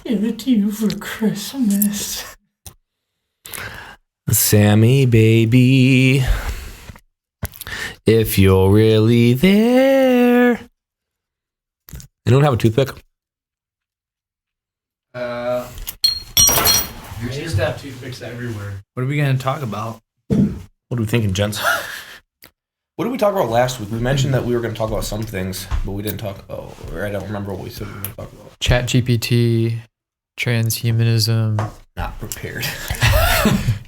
give it to you for Christmas. Sammy, baby, if you're really there. Anyone have a toothpick? I used to have toothpicks everywhere. What are we going to talk about? What are we thinking, gents? What did we talk about last week? We mentioned that we were going to talk about some things, but we didn't talk about, or I don't remember what we said we were going to talk about. ChatGPT, transhumanism. Not prepared.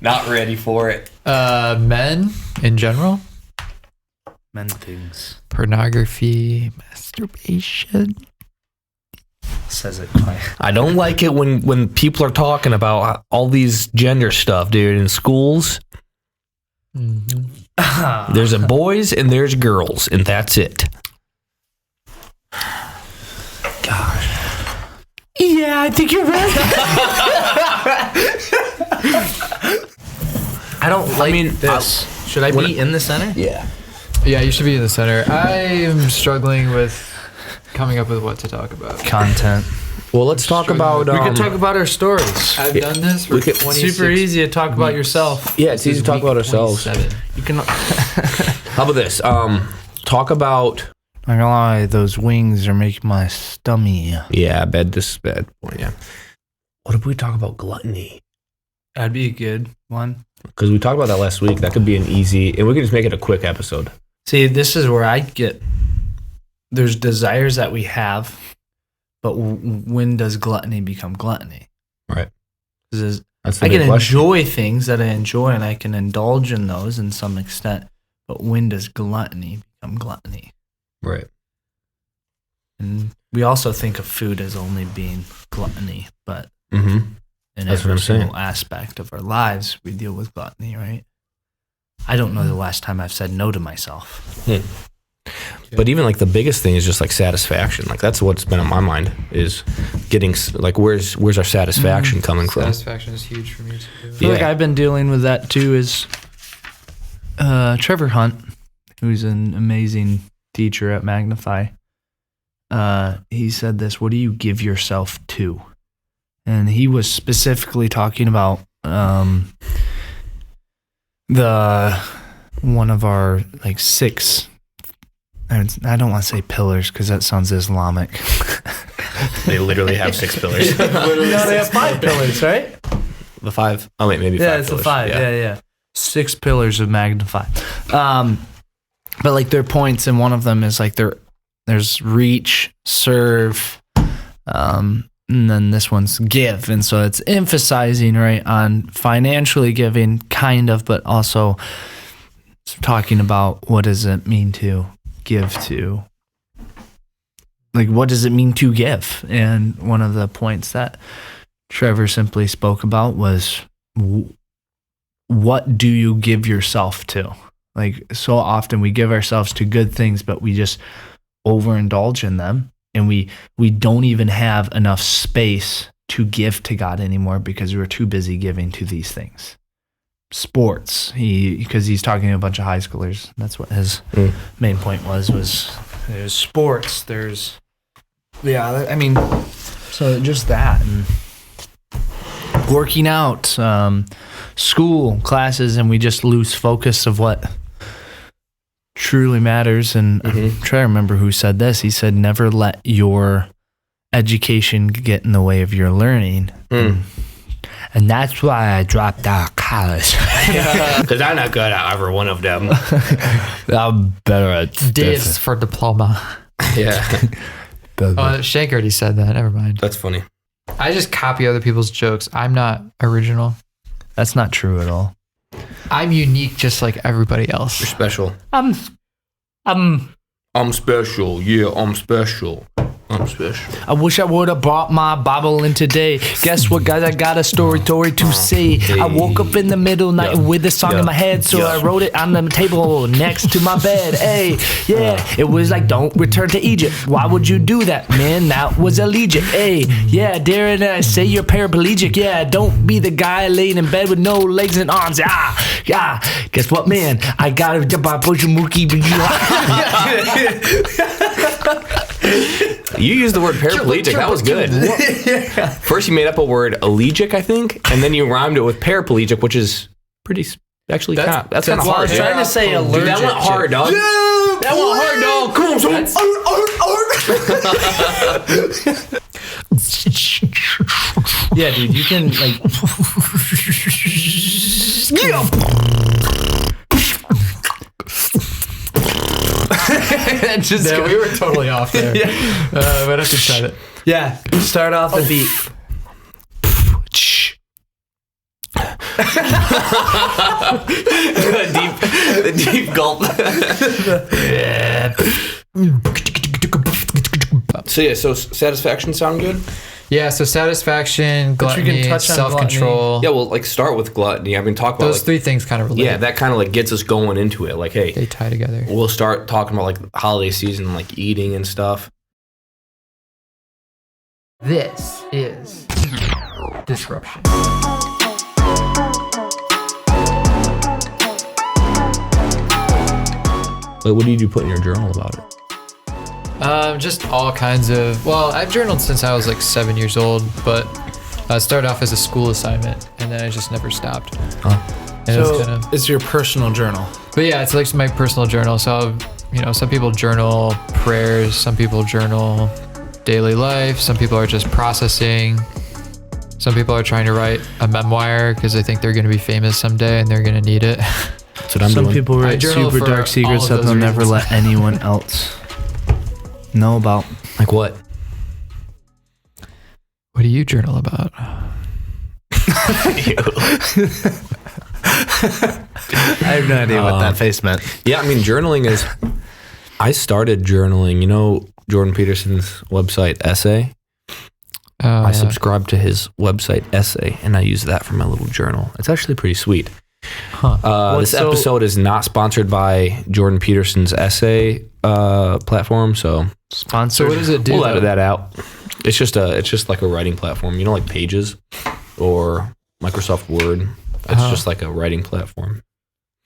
Not ready for it. Men in general. Men things. Pornography, masturbation. Says it quiet. I don't like it when people are talking about all these gender stuff, dude, in schools. Mm-hmm. There's a boys and there's girls, and that's it. Gosh. Yeah, I think you're right. I don't like this. Should I be in the center? Yeah. Yeah, you should be in the center. I'm struggling with coming up with what to talk about. Content. Well, let's talk about... we could talk about our stories. I've done this for 26 Super easy to talk about yourself. Yeah, it's easy to talk about ourselves. 27. You can. How about this? Talk about... I'm not gonna lie, those wings are making my stomach. Yeah, this is bad. Oh, yeah. What if we talk about gluttony? That'd be a good one. Because we talked about that last week. That could be an easy... And we could just make it a quick episode. See, this is where I get... There's desires that we have, but when does gluttony become gluttony? Right. That's the I big can question. enjoy things that I enjoy, and I can indulge in those in some extent, but when does gluttony become gluttony? Right. And we also think of food as only being gluttony, but Mm-hmm. in That's what every I'm saying. single aspect of our lives, we deal with gluttony, right? I don't know the last time I've said no to myself. But even like the biggest thing is just like satisfaction. Like that's what's been on my mind is getting like where's our satisfaction coming from? Satisfaction is huge for me too. I feel like I've been dealing with that too. Is Trevor Hunt, who's an amazing teacher at Magnify. He said this: "What do you give yourself to?" And he was specifically talking about the one of our like 6. I don't want to say pillars because that sounds Islamic. They literally have 6 pillars. No, they have 5 pillars, right? The 5. Oh wait, maybe 5. Yeah, it's pillars. the 5. Yeah. 6 pillars of Magnify. But like their points, and one of them is like there's reach, serve, and then this one's give. And so it's emphasizing right on financially giving, kind of, but also talking about what does it mean to give to, like what does it mean to give? And one of the points that Trevor simply spoke about was what do you give yourself to? Like so often we give ourselves to good things, but we just overindulge in them, and we don't even have enough space to give to God anymore because we're too busy giving to these things. Sports, because he's talking to a bunch of high schoolers. That's what his main point was there's sports, there's I mean, so just that, and working out, school, classes, and we just lose focus of what truly matters. And I'm trying to remember who said this. He said, never let your education get in the way of your learning. And that's why I dropped out of college. Because I'm not good at either one of them. I'm better at Divs for diploma. Yeah. Shank already said that. Never mind. That's funny. I just copy other people's jokes. I'm not original. That's not true at all. I'm unique just like everybody else. You're special. I'm special. Yeah, I'm special. I'm special. I wish I would have brought my Bible in today. Guess what, guys? I got a story to say. I woke up in the middle of the night with a song in my head, so I wrote it on the table next to my bed. Hey, yeah, it was like, don't return to Egypt. Why would you do that, man? That was illegal. Hey, yeah, dare I say you're paraplegic? Yeah, don't be the guy laying in bed with no legs and arms. Yeah. Guess what, man? I got a Mookie. You used the word paraplegic. That was good. First, you made up a word allegic, I think, and then you rhymed it with paraplegic, which is pretty. Actually, that's kind of hard. I was trying to say allergic. Dude, that went hard, dog. That went hard, dog. Come on, son. Yeah, dude, you can like. Yeah, we were totally off there. But I have to try it. Yeah, start off the beat. The deep gulp. So satisfaction sound good? Yeah, so satisfaction, gluttony, touch on self-control. Yeah, well, like start with gluttony. I mean, talk about Those three things kind of relate. Yeah, that kind of like gets us going into it. Like, hey, They tie together. we'll start talking about like holiday season, like eating and stuff. This is disruption. Like, what did you put in your journal about it? Just all kinds of. Well, I've journaled since I was like 7 years old, but it started off as a school assignment, and then I just never stopped. And it was So kinda, it's your personal journal. but yeah, it's like my personal journal. So some people journal prayers, some people journal daily life, some people are just processing. Some people are trying to write a memoir because they think they're going to be famous someday and they're going to need it. That's what I'm Some doing. people I write journal super for dark all secrets of that those they'll never reasons. let anyone else know about. Like what? What do you journal about? I have no idea what that face meant. Yeah, I mean, journaling is. I started journaling. You know, Jordan Peterson's website Essay. I subscribe to his website Essay, and I use that for my little journal. It's actually pretty sweet. This episode is not sponsored by Jordan Peterson's Essay platform, so Sponsored. So what does it do? we'll edit though? that out. It's just like a writing platform. You know, like Pages or Microsoft Word. It's just like a writing platform.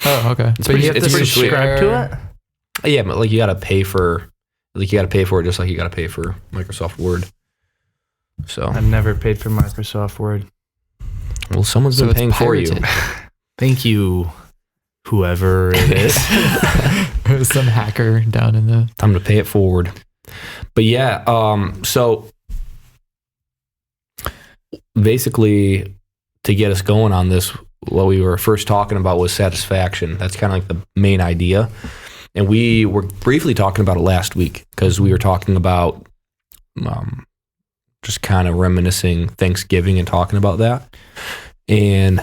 Oh, okay. It's But pretty- you have it's to pretty sweet. subscribe to it? Yeah, but like you gotta pay for it just like you gotta pay for Microsoft Word. So I've never paid for Microsoft Word. well, someone's So been it's paying for you. pirated. Thank you, whoever it is. Some hacker down in the. Time to pay it forward. But yeah, so basically to get us going on this, what we were first talking about was satisfaction. That's kind of like the main idea. And we were briefly talking about it last week because we were talking about just kind of reminiscing Thanksgiving and talking about that. And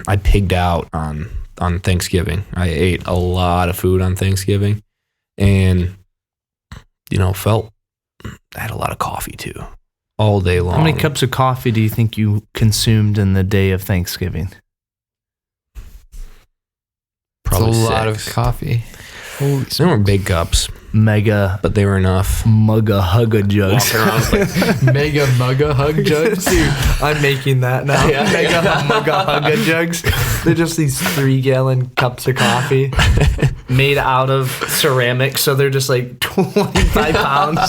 I pigged out on Thanksgiving. I ate a lot of food on Thanksgiving and, felt I had a lot of coffee too, all day long. How many cups of coffee do you think you consumed in the day of Thanksgiving? Probably It's a lot of 6. coffee. They weren't big cups, Mega but they were enough. mugga hugga jugs. Walking around like, Mega mugga hug jugs. Dude, I'm making that now. Yeah. Mega mugga hugga jugs. They're just these 3-gallon cups of coffee made out of ceramic, so they're just like 25 pounds.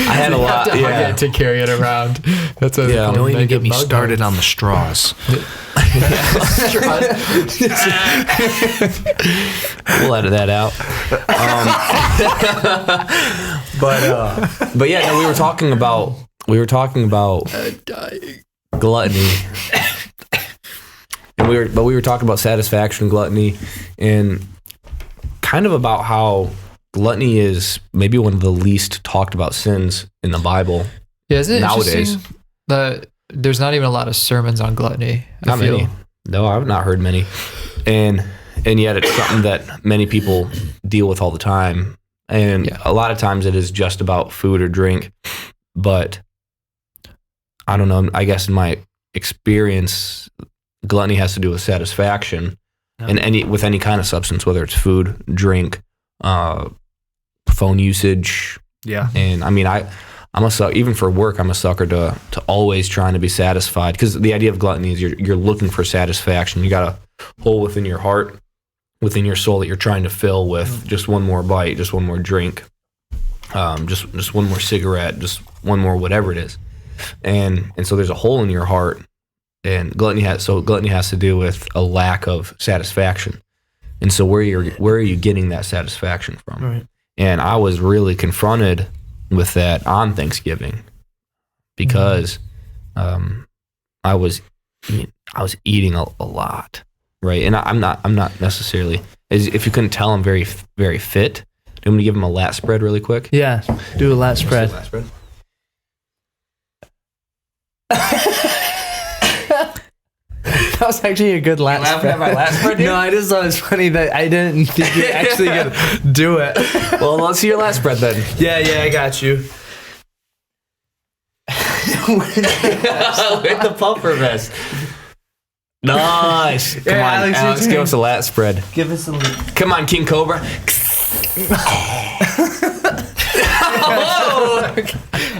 I had a You lot. have to hug Yeah. it to carry it around. That's what. Yeah. Don't even get me started on the straws. We'll edit that out. But yeah, no, we were talking about gluttony, and we were talking about satisfaction, gluttony, and kind of about how gluttony is maybe one of the least talked about sins in the Bible. Yeah, isn't it Nowadays. interesting that there's not even a lot of sermons on gluttony? I Not feel. many. No, I've not heard many, and yet it's something that many people deal with all the time. And Yeah. a lot of times it is just about food or drink. But I don't know. I guess in my experience, gluttony has to do with satisfaction, and with any kind of substance, whether it's food, drink, phone usage. Yeah. And I mean, I'm a sucker, even for work, I'm a sucker to always trying to be satisfied, because the idea of gluttony is you're looking for satisfaction. You got a hole within your heart, within your soul that you're trying to fill with just one more bite, just one more drink. just one more cigarette, just one more whatever it is, and so there's a hole in your heart, and gluttony has to do with a lack of satisfaction, and so where are you getting that satisfaction from? Right. And I was really confronted with that on Thanksgiving because I was eating a lot, right? And I'm not necessarily, if you couldn't tell, I'm very, very fit. I'm going to give him a lat spread really quick. Yeah, do a lat spread. Lat spread. That was actually a good lat spread. At my lat spread, dude? No, I just thought it was funny that I didn't think you actually could do it. Well, let's see your lat spread then. Yeah, I got you. With the puffer vest. Nice. Come Yeah, on, Alex, give us a lat spread. Give us a Come on, King Cobra.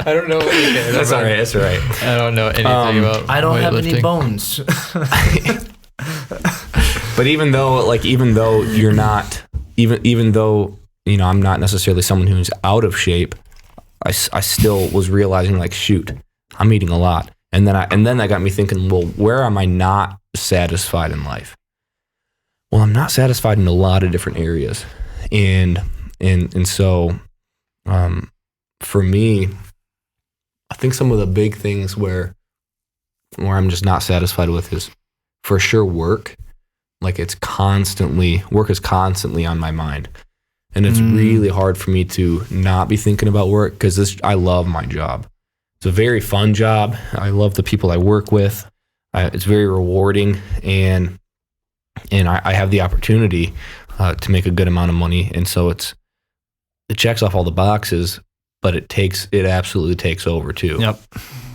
I don't know. Okay, That's all right. That's all right. I don't know anything about. I don't have any weightlifting. bones. But even though you're not, even though I'm not necessarily someone who's out of shape, I still was realizing like, shoot, I'm eating a lot, and then that got me thinking, well, where am I not satisfied in life? Well, I'm not satisfied in a lot of different areas, and so for me, I think some of the big things where I'm just not satisfied with is for sure work. Like work is constantly on my mind. And it's really hard for me to not be thinking about work because I love my job. It's a very fun job. I love the people I work with. It's very rewarding, and I have the opportunity to make a good amount of money. And so it checks off all the boxes, but it absolutely takes over too. Yep.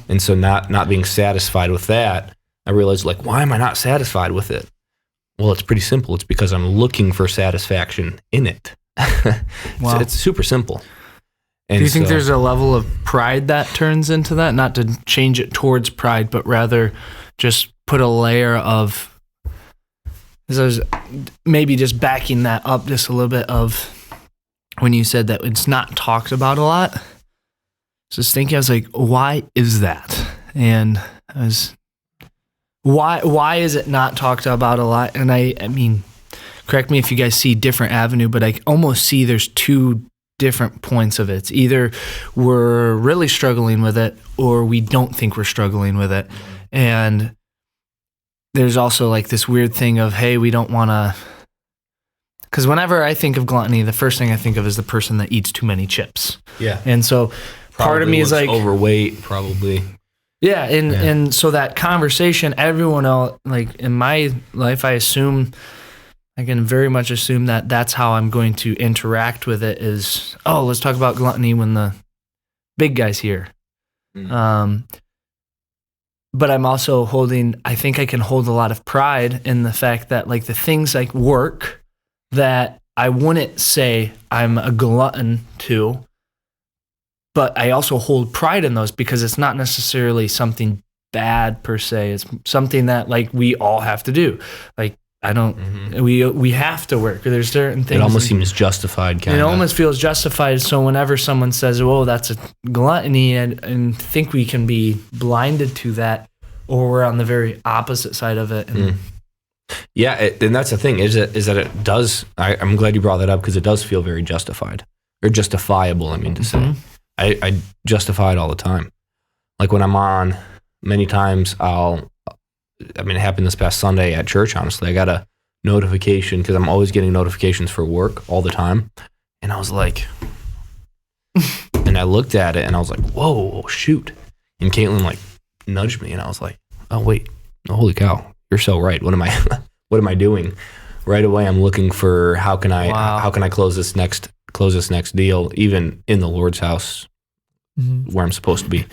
And so not being satisfied with that, I realized, like, why am I not satisfied with it? Well, it's pretty simple. It's because I'm looking for satisfaction in it. Wow. It's super simple. And do you think so, there's a level of pride that turns into that? Not to change it towards pride, but rather just put a layer of, as I was maybe just backing that up just a little bit of when you said that it's not talked about a lot. So I was thinking, I was like, why is that? And I was, why is it not talked about a lot? And I mean, correct me if you guys see different avenue, but I almost see there's two different points of it. It's either we're really struggling with it or we don't think we're struggling with it. And there's also like this weird thing of, hey, we don't want to, because whenever I think of gluttony, the first thing I think of is the person that eats too many chips. Yeah. And so part of me is like overweight, probably. Yeah, and so that conversation, everyone else, like in my life, I can very much assume that that's how I'm going to interact with it is, oh, let's talk about gluttony when the big guy's here. But I'm also I think I can hold a lot of pride in the fact that like the things like work that I wouldn't say I'm a glutton to, but I also hold pride in those because it's not necessarily something bad per se. It's something that like we all have to do. Like we have to work. There's certain things. It almost seems justified. It almost feels justified. So whenever someone says, "Oh, that's a gluttony," and think we can be blinded to that, or we're on the very opposite side of it. And yeah, and that's the thing is that it does. I'm glad you brought that up because it does feel very justified or justifiable. I mean to say. I justify it all the time. Like when I'm on, many times it happened this past Sunday at church, honestly. I got a notification because I'm always getting notifications for work all the time. And I was like, and I looked at it and I was like, whoa, shoot. And Caitlin like nudged me and I was like, oh, wait, holy cow, you're so right. What am I doing? Right away, I'm looking for how can I close this next deal, even in the Lord's house where I'm supposed to be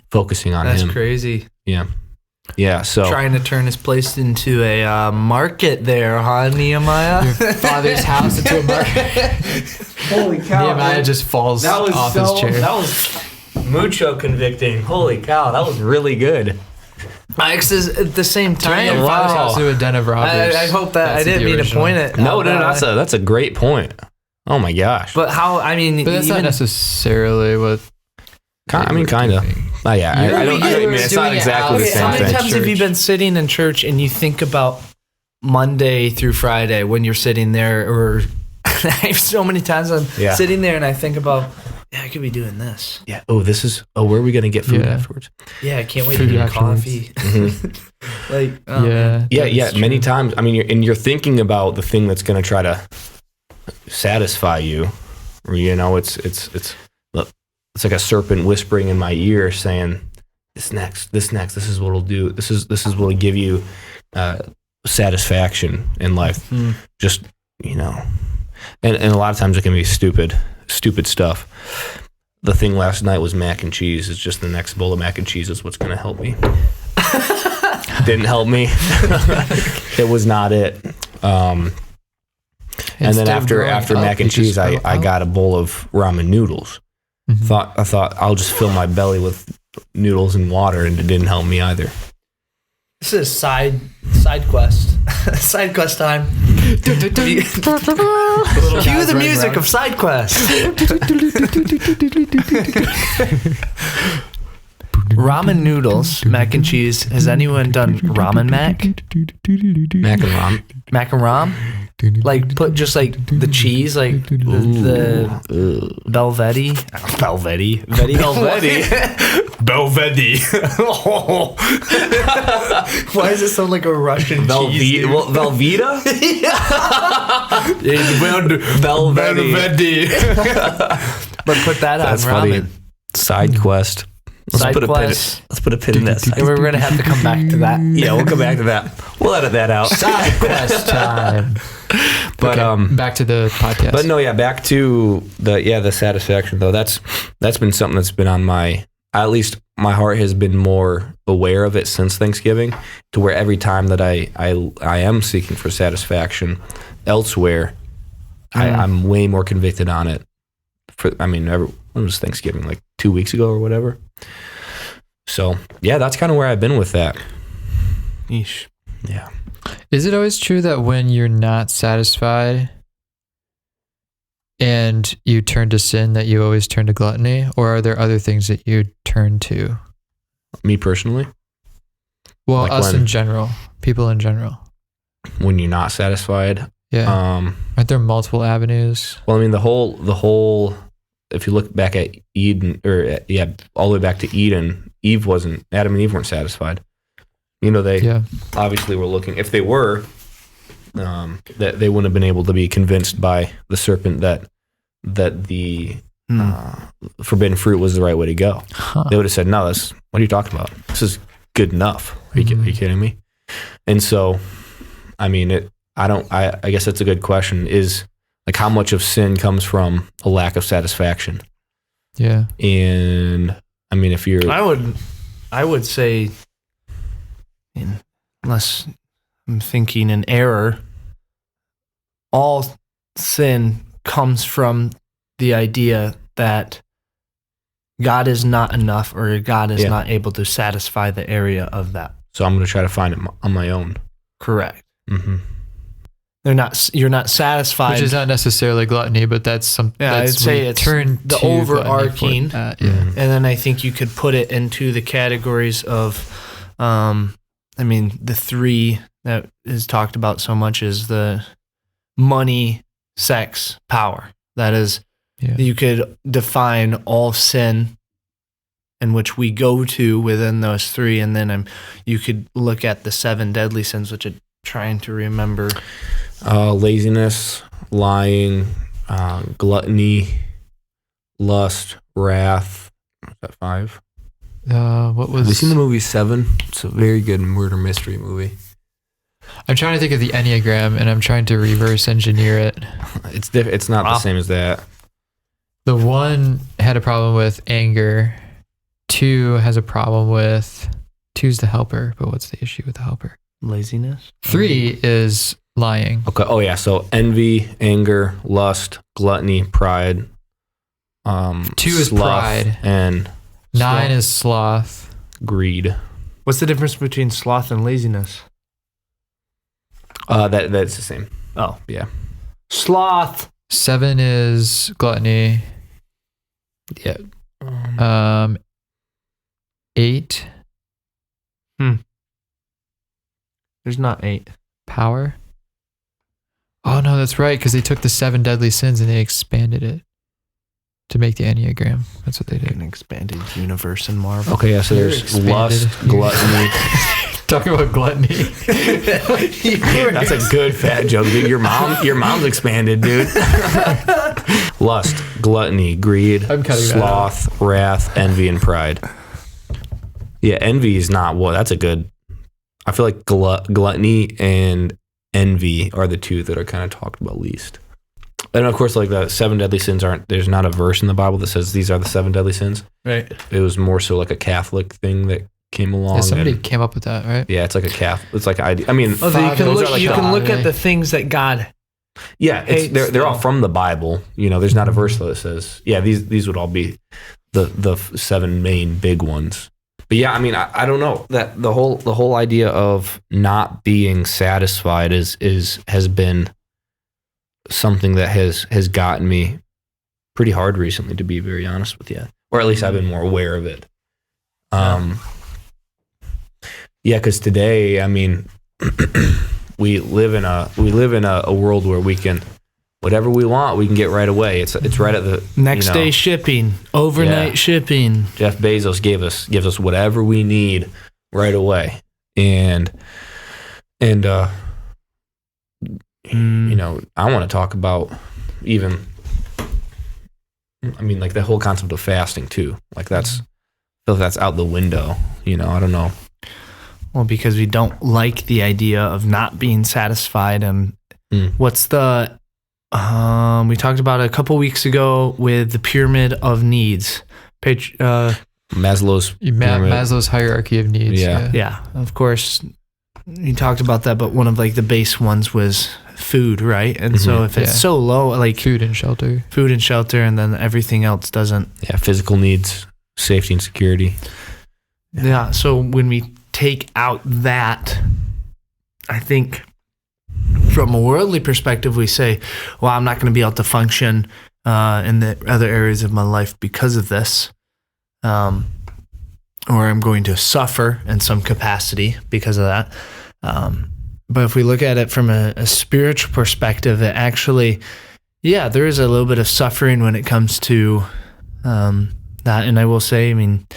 focusing on Him. That's crazy. Yeah. So trying to turn this place into a market there, huh, Nehemiah? Your father's house into a market. Holy cow. Nehemiah just falls off his chair. That was mucho convicting. Holy cow, that was really good. At the same time, Your father's house into a den of robbers. I hope that That's I didn't mean to point it. No, that's a great point. Oh my gosh. But how? I mean, But that's not necessarily what. I mean, kind of. Oh, yeah. I don't. I mean, it's not exactly the Okay, how same many thing. times have you been sitting in church and you think about Monday through Friday when you're sitting there? Or I have so many times I'm sitting there and I think about, I could be doing this. Yeah. Oh, this is. Oh, where are we gonna get food afterwards? Yeah, I can't wait Food to get afterwards. coffee. Mm-hmm. Like, oh, man. Yeah. Many times. I mean, you're thinking about the thing that's gonna try to satisfy you. Or, it's like a serpent whispering in my ear saying, this next, this is what it'll do. This is what will give you satisfaction in life. Just, and a lot of times it can be stupid stuff. The thing last night was mac and cheese. It's just the next bowl of mac and cheese is what's going to help me. Didn't help me. It was not it. And then after mac and cheese, I got a bowl of ramen noodles. Mm-hmm. I thought I'll just fill my belly with noodles and water, and it didn't help me either. This is side quest. Side quest time. Cue the music of side quest. Ramen noodles, mac and cheese. Has anyone done ramen mac? Mac and ram. Mac and ram? Like put just like the cheese, like the Belvetti. Belvetti. Why does it sound like a Russian cheese? Velveeta? Belvetti. But put that on ramen. Side quest. Let's put a pin in that. We're going to have to come back to that. Yeah, we'll come back to that. We'll edit that out. Side quest time. But back to the podcast. But no, back to the satisfaction though. That's been something that's been on at least my heart has been more aware of it since Thanksgiving, to where every time that I am seeking for satisfaction elsewhere, I'm way more convicted on it. When was Thanksgiving? Like 2 weeks ago or whatever. So yeah, that's kind of where I've been with that. Yeesh. Yeah. Is it always true that when you're not satisfied and you turn to sin, that you always turn to gluttony? Or are there other things that you turn to? Me personally? Well, like us in general, people in general. When you're not satisfied? Yeah. Aren't there multiple avenues? Well, the whole, if you look back at Eden, all the way back to Eden, Adam and Eve weren't satisfied. They obviously were looking. If they were, that they wouldn't have been able to be convinced by the serpent that the forbidden fruit was the right way to go. Huh. They would have said, "No, what are you talking about? This is good enough." Are you kidding me? And so, I guess that's a good question. Is like how much of sin comes from a lack of satisfaction? Yeah. And if you're, I would say, unless I'm thinking in error, all sin comes from the idea that God is not enough, or God is not able to satisfy the area of that. So I'm going to try to find it on my own. Correct. Mm-hmm. You're not satisfied. Which is not necessarily gluttony, but that's something. Yeah, I'd say it's the overarching. And then I think you could put it into the categories of, the three that is talked about so much is the money, sex, power. That is, you could define all sin in which we go to within those three. And then you could look at the 7 deadly sins, which I'm trying to remember. Laziness, lying, gluttony, lust, wrath. Was that 5? What was? Have you seen the movie 7? It's a very good murder mystery movie. I'm trying to think of the Enneagram, and I'm trying to reverse engineer it. It's not the same as that. The 1 had a problem with anger. 2 has a problem with. 2's the helper, but what's the issue with the helper? Laziness. 3 is lying. Okay. Oh yeah. So envy, anger, lust, gluttony, pride. 2 is pride, and 9 is sloth. Greed. What's the difference between sloth and laziness? That's the same. Oh yeah. Sloth. 7 is gluttony. Yeah. 8 There's not 8. power. Oh no, that's right, because they took the 7 deadly sins and they expanded it to make the Enneagram. That's what they did. An expanded universe in Marvel. Okay, yeah, so there's Expanded. lust, gluttony. Talking about gluttony. That's a good fat joke, dude. Your mom's expanded, dude. Lust, gluttony, greed, I'm cutting that sloth, wrath, envy, and pride. Yeah, envy is not what. That's a good. I feel like gluttony and envy are the two that are kind of talked about least. And of course, like the 7 deadly sins aren't. There's not a verse in the Bible that says these are the 7 deadly sins. Right. It was more so like a Catholic thing that came along. Yeah, somebody came up with that, right? Yeah, it's like a Catholic. It's like I mean, Oh, so you can those look. are like You the- can look at the things that God. Yeah, hates they're all them. from the Bible. You know, there's not a verse that says, yeah, these would all be the 7 main big ones. But yeah, I mean, I don't know that the whole idea of not being satisfied has been something that has gotten me pretty hard recently, to be very honest with you, or at least I've been more aware of it. Yeah, because today, I mean, we live in a world where we can whatever we want, we can get right away. It's right at the Next you know, day shipping, overnight shipping. Jeff Bezos gives us whatever we need right away, and you know, I want to talk about even. I mean, like the whole concept of fasting too. Like I feel like that's out the window. You know, I don't know. Well, because we don't like the idea of not being satisfied. And what's the, we talked about it a couple weeks ago with the pyramid of needs. Maslow's pyramid. Maslow's hierarchy of needs. Yeah. Yeah, of course, you talked about that, but one of like the base ones was food, right? And so if it's so low, like food and shelter, and then everything else doesn't. Yeah, physical needs, safety and security. Yeah, so when we take out that, I think from a worldly perspective, we say, well, I'm not going to be able to function in the other areas of my life because of this. Or I'm going to suffer in some capacity because of that. But if we look at it from a spiritual perspective, it actually, yeah, there is a little bit of suffering when it comes to that. And I will say, I mean,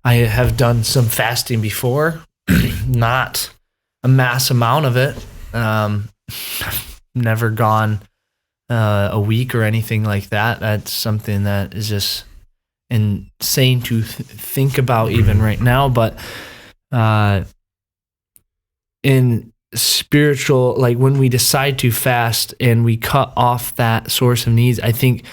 I have done some fasting before, not a mass amount of it. I've never gone a week or anything like that. That's something that is just insane to think about even right now. But in spiritual, like when we decide to fast and we cut off that source of needs, I think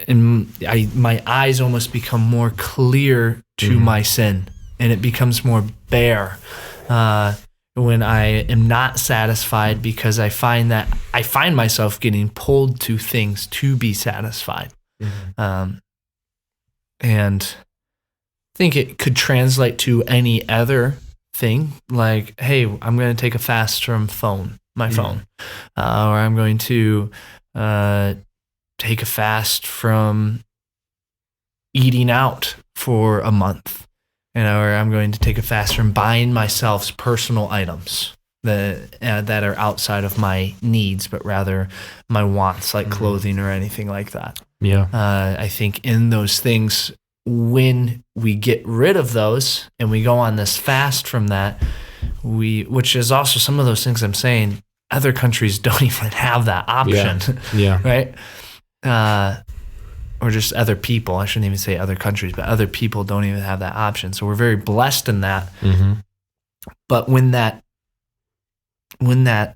my eyes almost become more clear to my sin, and it becomes more bare when I am not satisfied, because I find myself getting pulled to things to be satisfied. And I think it could translate to any other thing, like, hey, I'm going to take a fast from my phone, or I'm going to take a fast from eating out for a month, or I'm going to take a fast from buying myself personal items that are outside of my needs, but rather my wants, like clothing or anything like that. Yeah. I think in those things, when we get rid of those and we go on this fast from that, which is also some of those things I'm saying, other countries don't even have that option. Yeah. Right? Or just other people. I shouldn't even say other countries, but other people don't even have that option. So we're very blessed in that. But when that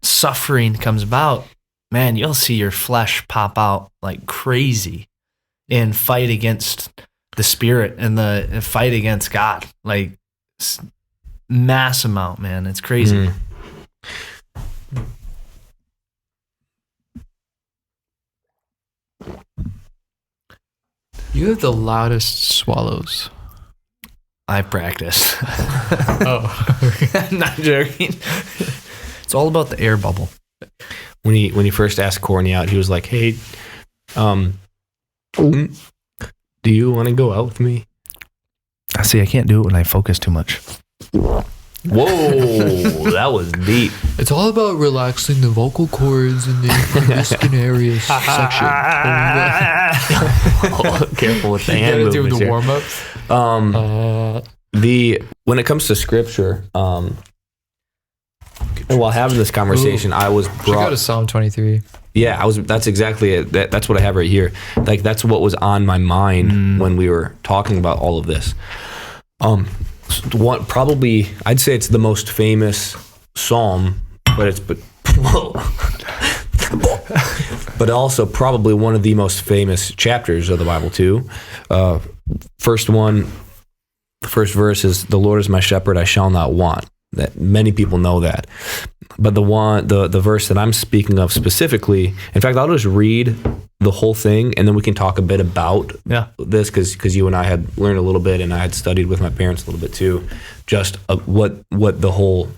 suffering comes about, man, you'll see your flesh pop out like crazy and fight against the spirit and the fight against God, like mass amount, man. It's crazy. You have the loudest swallows. I practice. Oh, I'm not joking. It's all about the air bubble. when he first asked Courtney out, he was like, "Hey, do you want to go out with me?" I see. I can't do it when I focus too much. Whoa, that was deep. It's all about relaxing the vocal cords in the reminiscing area section. Careful with the You hand gotta do movements the here. warm-ups. When it comes to scripture, and while having this conversation, I was Should go brought. to Psalm 23. Yeah, that's exactly it. That's what I have right here. Like that's what was on my mind when we were talking about all of this. Probably I'd say it's the most famous psalm, but also probably one of the most famous chapters of the Bible too. The first verse is, "The Lord is my shepherd; I shall not want." That many people know that, but the verse that I'm speaking of specifically, in fact, I'll just read the whole thing, and then we can talk a bit about this because you and I had learned a little bit, and I had studied with my parents a little bit too, just what the whole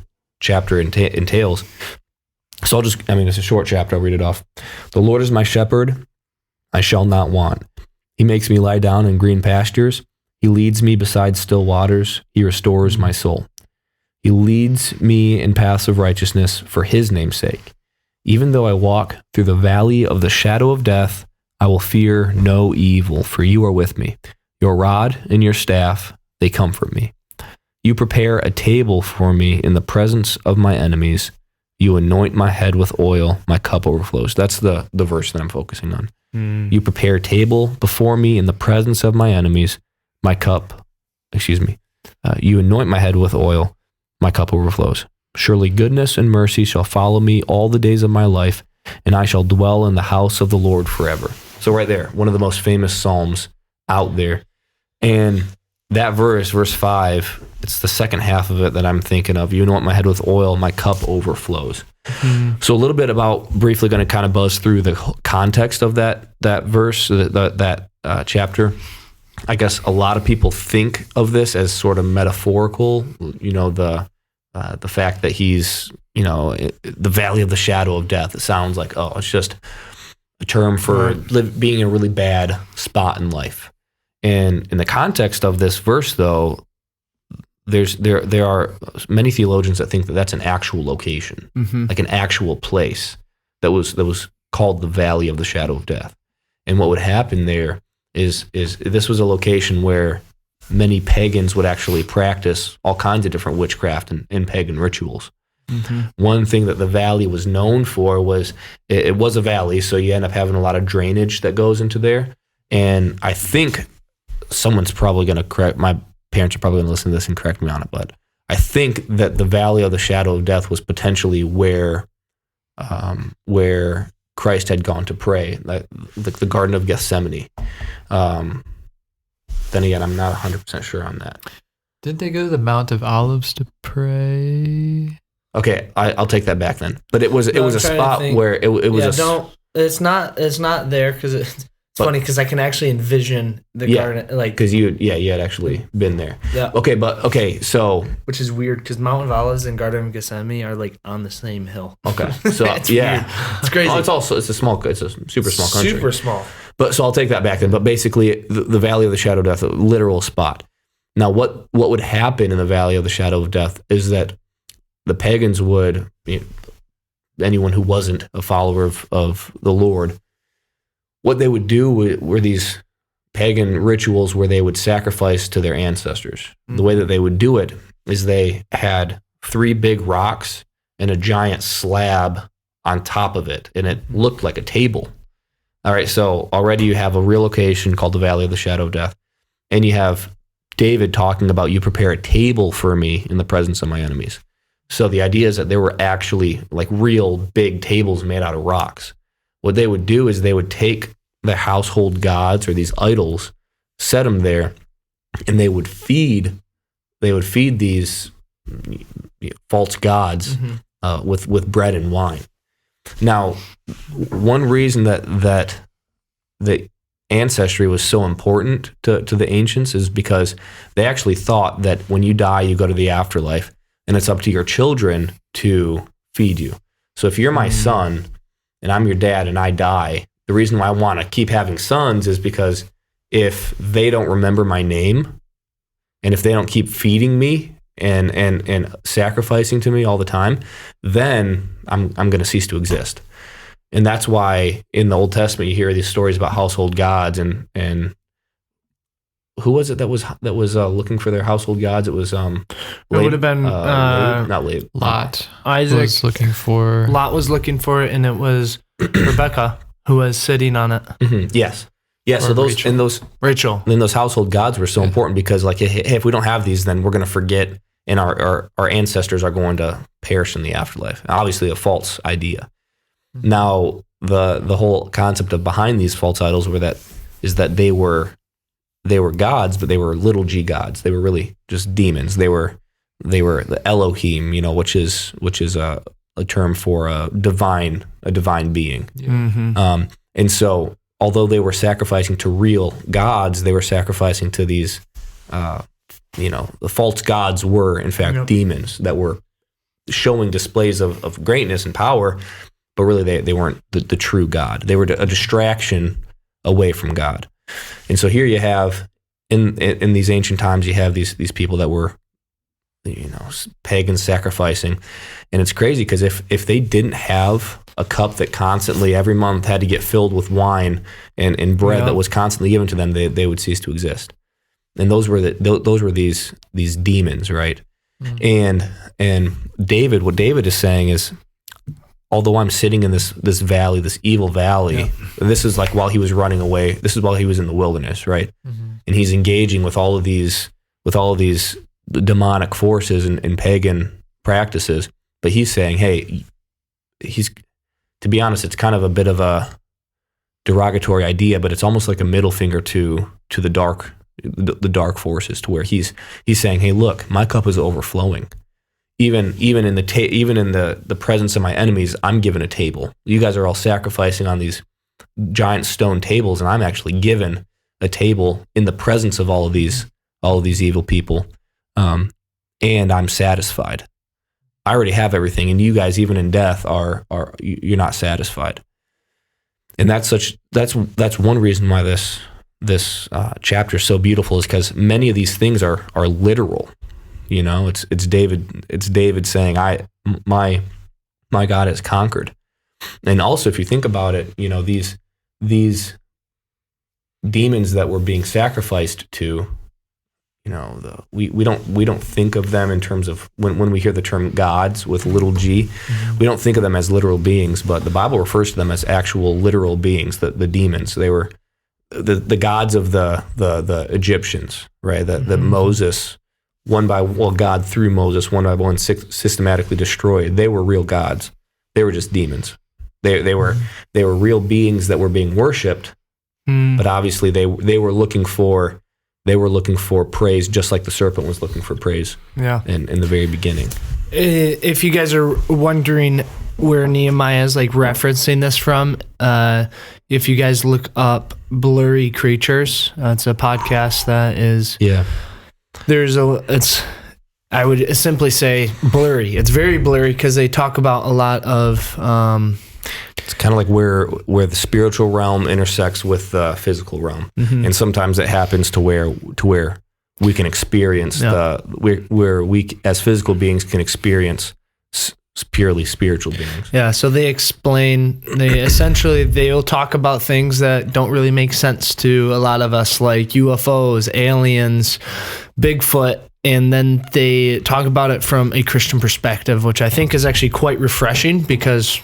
chapter entails. So it's a short chapter. I'll read it off. "The Lord is my shepherd; I shall not want. He makes me lie down in green pastures. He leads me beside still waters. He restores my soul. He leads me in paths of righteousness for his name's sake. Even though I walk through the valley of the shadow of death, I will fear no evil, for you are with me. Your rod and your staff, they comfort me. You prepare a table for me in the presence of my enemies. You anoint my head with oil, my cup overflows." That's the verse that I'm focusing on. "You prepare a table before me in the presence of my enemies. You anoint my head with oil, my cup overflows. Surely goodness and mercy shall follow me all the days of my life, and I shall dwell in the house of the Lord forever." So right there, one of the most famous psalms out there. And that verse 5, it's the second half of it that I'm thinking of. "You anoint my head with oil, my cup overflows." So a little bit about, briefly going to kind of buzz through the context of that verse, that chapter. I guess a lot of people think of this as sort of metaphorical, the fact that he's, the valley of the shadow of death. It sounds like, it's just a term for being in a really bad spot in life. And in the context of this verse, though, there are many theologians that think that that's an actual location, like an actual place that was called the valley of the shadow of death. And what would happen there is this was a location where many pagans would actually practice all kinds of different witchcraft and pagan rituals. One thing that the valley was known for was it was a valley, so you end up having a lot of drainage that goes into there. And I think someone's probably going to correct, my parents are probably going to listen to this and correct me on it, but I think that the valley of the shadow of death was potentially where Christ had gone to pray, like the Garden of Gethsemane. Then again, I'm not 100% sure on that. Didn't they go to the Mount of Olives to pray? Okay, I'll take that back then. But it was a spot where it was It's not there because it's funny because I can actually envision the garden, like, because you had actually been there. Yeah. Okay, so which is weird because Mount of Olives and Garden of Gethsemane are like on the same hill. Okay, so it's weird. It's crazy. Oh, it's a super small country. Super small. But so I'll take that back then. But basically, the Valley of the Shadow of Death, a literal spot. Now, what would happen in the Valley of the Shadow of Death is that the pagans would, anyone who wasn't a follower of the Lord, what they would do were these pagan rituals where they would sacrifice to their ancestors. Mm-hmm. The way that they would do it is they had 3 big rocks and a giant slab on top of it, and it looked like a table. All right, so already you have a real location called the Valley of the Shadow of Death, and you have David talking about, you prepare a table for me in the presence of my enemies. So the idea is that there were actually like real big tables made out of rocks. What they would do is they would take the household gods or these idols, set them there, and they would feed these false gods with bread and wine. Now, one reason that the ancestry was so important to the ancients is because they actually thought that when you die, you go to the afterlife, and it's up to your children to feed you. So if you're my son, and I'm your dad and I die, the reason why I want to keep having sons is because if they don't remember my name, and if they don't keep feeding me and sacrificing to me all the time, then I'm going to cease to exist. And that's why in the Old Testament you hear these stories about household gods, and who was it that was looking for their household gods? It was it would have been not Laban. Lot. Isaac was looking for. Lot was looking for it, and it was Rebecca who was sitting on it. Mm-hmm. Yes. Yeah, so Rachel. Then those household gods were so important because, like, hey, if we don't have these, then we're going to forget, and our ancestors are going to perish in the afterlife. Obviously, a false idea. Mm-hmm. Now, the whole concept of behind these false idols is that they were gods, but they were little g gods. They were really just demons. They were the Elohim, which is a term for a divine being. Yeah. Mm-hmm. And so, although they were sacrificing to real gods, they were sacrificing to these, the false gods were, in fact, demons that were showing displays of greatness and power, but really they weren't the true God. They were a distraction away from God. And so here you have, in these ancient times, you have these people that were, pagans sacrificing. And it's crazy because if they didn't have a cup that constantly every month had to get filled with wine and bread that was constantly given to them, they would cease to exist. And those were these demons, right? Mm-hmm. And what David is saying is, although I'm sitting in this valley, this evil valley, this is like while he was running away. This is while he was in the wilderness, right? Mm-hmm. And he's engaging with all of these demonic forces and pagan practices. But he's saying, hey, to be honest, it's kind of a bit of a derogatory idea, but it's almost like a middle finger to the dark forces, to where he's saying, hey, look, my cup is overflowing. Even in the presence of my enemies, I'm given a table. You guys are all sacrificing on these giant stone tables, and I'm actually given a table in the presence of all of these evil people, and I'm satisfied. I already have everything, and you guys, even in death, you're not satisfied. And that's one reason why this chapter is so beautiful, is because many of these things are literal. It's David saying, my God has conquered. And also, if you think about it, these demons that were being sacrificed to, we don't think of them in terms of when we hear the term gods with little g, we don't think of them as literal beings, but the Bible refers to them as actual literal beings. The demons, they were the gods of the Egyptians, right? That Moses, God through Moses one by one systematically destroyed. They were real gods. They were just demons. They were real beings that were being worshipped, but obviously they were looking for praise, just like the serpent was looking for praise. Yeah. In the very beginning. If you guys are wondering where Nehemiah is referencing this from, if you guys look up Blurry Creatures, it's a podcast that is I would simply say blurry. It's very blurry because they talk about a lot of it's kind of like where the spiritual realm intersects with the physical realm, and sometimes it happens to where we can experience where we as physical beings can experience purely spiritual beings. Yeah, so they'll talk about things that don't really make sense to a lot of us, like UFOs, aliens, Bigfoot, and then they talk about it from a Christian perspective, which I think is actually quite refreshing because,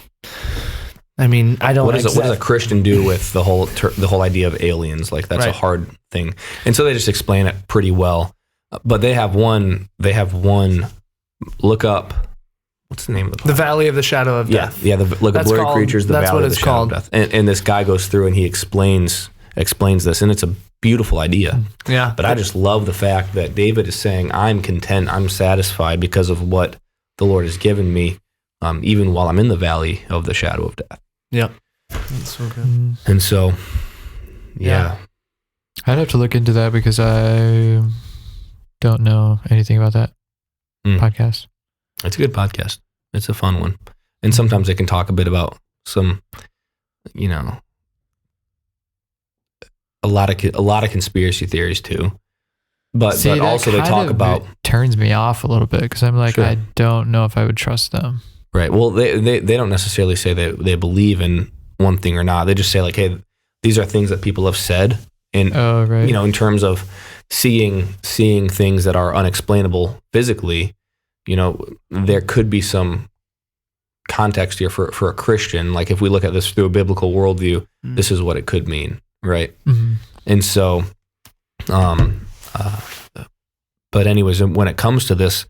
I don't. What does a Christian do with the whole idea of aliens? That's a hard thing, and so they just explain it pretty well. But they have one. Look up. What's the name of the podcast? The Valley of the Shadow of Death. Yeah. Look at Blurry Creatures. The Valley of the Shadow of Death. And this guy goes through and he explains this, and it's a beautiful idea. Yeah. But I just love the fact that David is saying, I'm content, I'm satisfied because of what the Lord has given me, even while I'm in the valley of the shadow of death. Yep. That's so good. And so, yeah. I'd have to look into that because I don't know anything about that podcast. It's a good podcast. It's a fun one. And sometimes they can talk a bit about some, you know, a lot of conspiracy theories too. But also they talk about, turns me off a little bit because I'm like, Sure. I don't know if I would trust them. right. Well, they don't necessarily say they believe in one thing or not. They just say like, hey, these are things that people have said, and Oh, right. you know, in terms of seeing things that are unexplainable physically, you know, there could be some context here for a Christian. Like if we look at this through a biblical worldview, this is what it could mean, right? Mhm. And so, but anyways, when it comes to this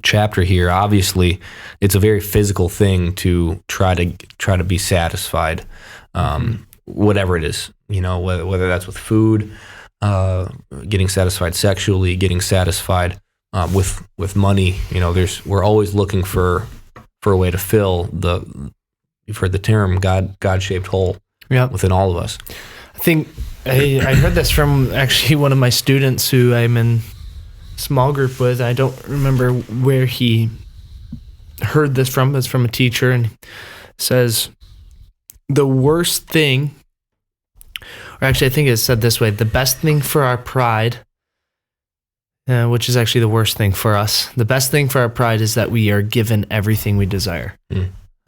chapter here, obviously it's a very physical thing to try to be satisfied, whatever it is, you know, whether that's with food, getting satisfied sexually, getting satisfied with money. You know, we're always looking for a way to fill you've heard the term God-shaped hole within all of us. I think I heard this from actually one of my students who I'm in small group with. I don't remember where he heard this from. It's from a teacher, and he says the worst thing, or actually I think it's said this way, the best thing for our pride, which is actually the worst thing for us, the best thing for our pride is that we are given everything we desire.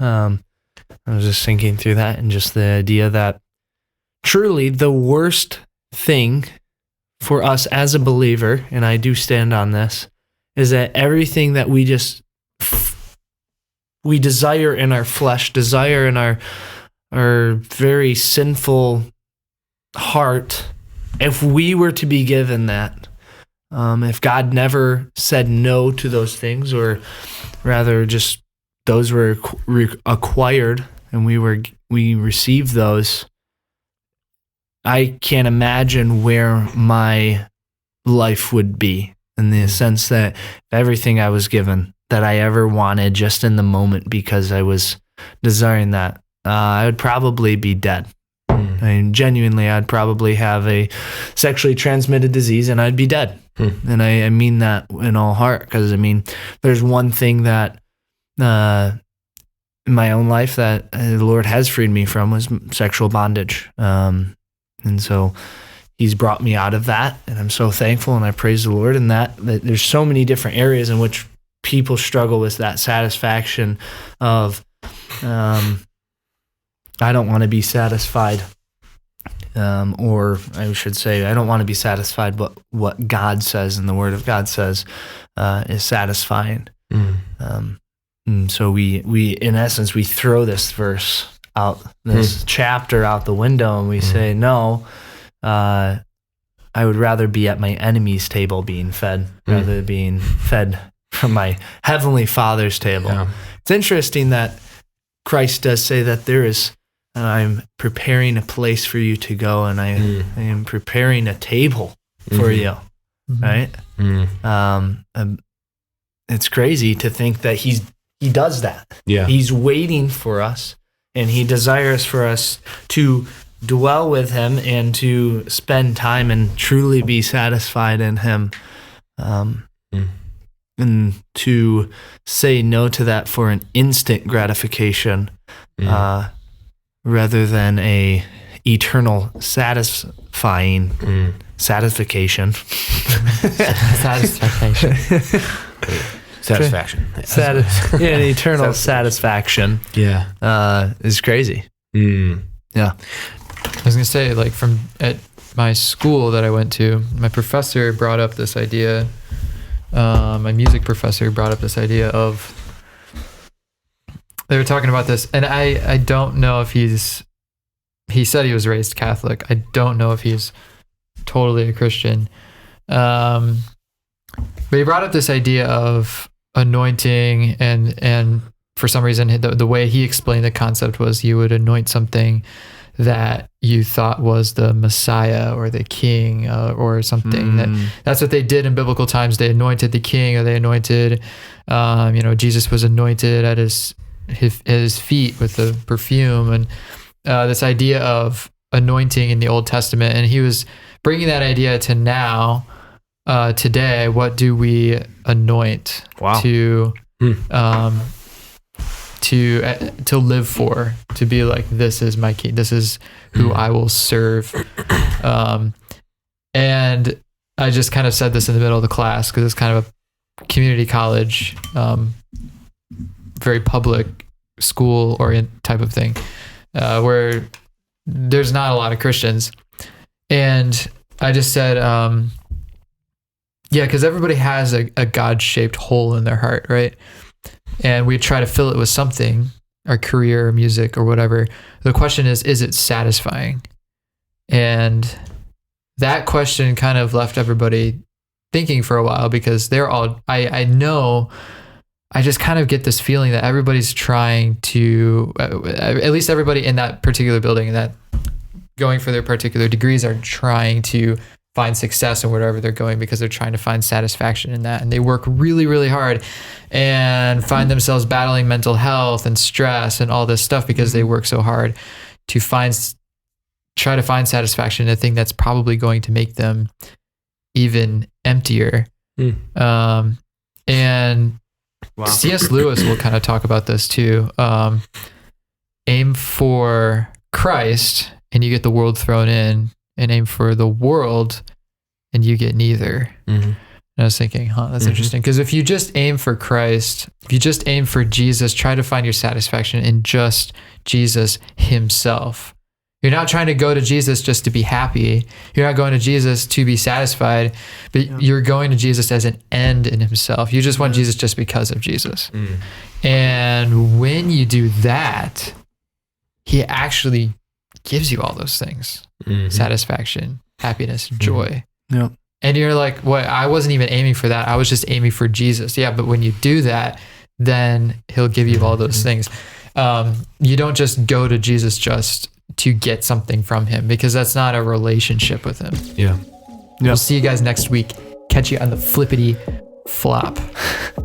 I was just thinking through that, and just the idea that truly the worst thing for us as a believer, and I do stand on this, is that everything that we desire in our flesh, desire in our very sinful heart, if we were to be given that, if God never said no to those things, or rather just those were acquired and we received those, I can't imagine where my life would be, in the sense that everything I was given that I ever wanted just in the moment because I was desiring that, I would probably be dead. I mean, genuinely, I'd probably have a sexually transmitted disease and I'd be dead. And I mean that in all heart, because I mean, there's one thing that in my own life that the Lord has freed me from was sexual bondage. And so he's brought me out of that, and I'm so thankful, and I praise the Lord in that there's so many different areas in which people struggle with that satisfaction of, I don't want to be satisfied, or I should say, I don't want to be satisfied, but what God says and the Word of God says is satisfying. And so we in essence, we throw this verse out, this chapter out the window, and we say, no, I would rather be at my enemy's table being fed rather than being fed from my heavenly Father's table. Yeah. It's interesting that Christ does say that I'm preparing a place for you to go, and I am preparing a table for you, right? It's crazy to think that he does that. Yeah. He's waiting for us, and he desires for us to dwell with him and to spend time and truly be satisfied in him. And to say no to that for an instant gratification, rather than a eternal satisfaction. Satisfaction. An eternal satisfaction. Yeah. Is crazy. Yeah. I was gonna say, like, at my school that I went to, my professor brought up this idea. My music professor brought up this idea of, they were talking about this, and I don't know if he said he was raised Catholic. I don't know if he's totally a Christian. But he brought up this idea of anointing, and for some reason, the way he explained the concept was you would anoint something that you thought was the Messiah or the king, or something. That's what they did in biblical times. They anointed the king, or they anointed, Jesus was anointed at his feet with the perfume, and this idea of anointing in the Old Testament. And he was bringing that idea to now, today. What do we anoint to to live for, to be like, this is my king, this is who I will serve. And I just kind of said this in the middle of the class because it's kind of a community college, very public school orient type of thing, where there's not a lot of Christians. And I just said, yeah, because everybody has a God-shaped hole in their heart, right? And we try to fill it with something, our career, or music, or whatever. The question is it satisfying? And that question kind of left everybody thinking for a while, because they're all, I know, I just kind of get this feeling that everybody's trying to, at least everybody in that particular building, that going for their particular degrees, are trying to find success in whatever they're going, because they're trying to find satisfaction in that. And they work really, really hard and find themselves battling mental health and stress and all this stuff because they work so hard to try to find satisfaction in a thing that's probably going to make them even emptier. And wow. C.S. Lewis will kind of talk about this too. Aim for Christ and you get the world thrown in, and aim for the world and you get neither. And I was thinking, that's interesting. Because if you just aim for Christ, if you just aim for Jesus, try to find your satisfaction in just Jesus himself. You're not trying to go to Jesus just to be happy. You're not going to Jesus to be satisfied, but you're going to Jesus as an end in himself. You just want Jesus just because of Jesus. And when you do that, he actually gives you all those things. Satisfaction, happiness, joy. And you're like, what? I wasn't even aiming for that. I was just aiming for Jesus. Yeah, but when you do that, then he'll give you all those things. You don't just go to Jesus just to get something from him, because that's not a relationship with him. We'll see you guys next week. Catch you on the flippity flop.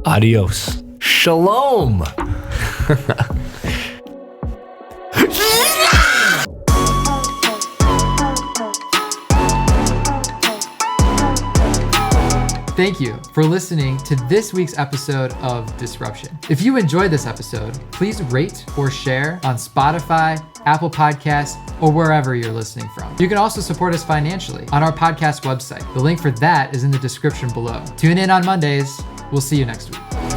Adios. Shalom. Thank you for listening to this week's episode of Disruption. If you enjoyed this episode, please rate or share on Spotify, Apple Podcasts, or wherever you're listening from. You can also support us financially on our podcast website. The link for that is in the description below. Tune in on Mondays. We'll see you next week.